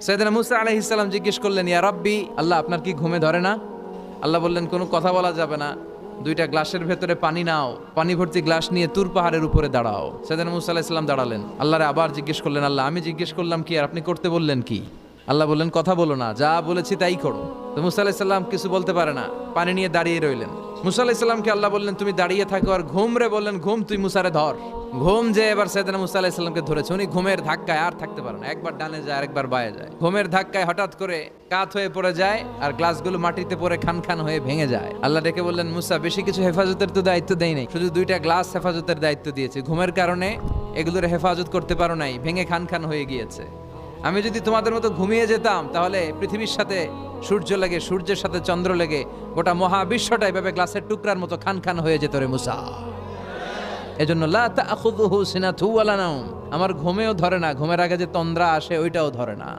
সাইয়েদনা মুসা আলাইহিস সালাম জিজ্ঞেস করলেন, ইয়া রাব্বি, আল্লাহ আপনার কি ঘুমে ধরে না? আল্লাহ বললেন, কোনো কথা বলা যাবে না, দুইটা গ্লাসের ভেতরে পানি নাও, পানি ভর্তি গ্লাস নিয়ে তুর পাহাড়ের উপরে দাঁড়াও। সাইয়েদনা মুসা আলাইহিস সালাম দাঁড়ালেন। আল্লাহরে আবার জিজ্ঞেস করলেন, আল্লাহ আমি জিজ্ঞেস করলাম কি আর আপনি করতে বললেন কি? আল্লাহ বললেন, কথা বলো না, যা বলেছি তাই করো। তো মুসা আলাইহিস সালাম কিছু বলতে পারে না, পানি নিয়ে দাঁড়িয়ে রইলেন। মুসা আলাইহিস সালামকে আল্লাহ বললেন, তুমি দাঁড়িয়ে থাকো আর ঘুম রে, বললেন ঘুম তুই মুসারে ধর। ঘুম যে এবার সাইয়েদনা মুসা আলাইহিস সালামকে ধরেছে। উনি ঘুমের ধাক্কায় আর থাকতে পারেন না, একবার ডানে যায় আরেকবার বায়ে যায়। ঘুমের ধাক্কায় হঠাৎ করে কাত হয়ে পড়ে যায় আর গ্লাসগুলো মাটিতে পড়ে খান খান হয়ে ভেঙে যায়। আল্লাহ ডেকে বললেন, মুসা বেশি কিছু হেফাজতের তো দায়িত্ব দেই নাই, শুধু দুইটা গ্লাস হেফাজতের দায়িত্ব দিয়েছি। ঘুমের কারণে এগুলোর হেফাজত করতে পারো নাই, ভেঙে খান খান হয়ে গিয়েছে। আমি যদি তোমাদের মতো ঘুমিয়ে যেতাম তাহলে পৃথিবীর সাথে সূর্য লেগে, সূর্যের সাথে চন্দ্র লেগে গোটা মহাবিশ্বটা এভাবে গ্লাসের টুকরার মতো খান খান হয়ে যেত রে মুসা। এজন্য লা তাখুযুহু সিনাতু ওয়ালা নাওম, আমার ঘুমেও ধরে না, ঘুমের আগে যে তন্দ্রা আসে ওইটাও ধরে না।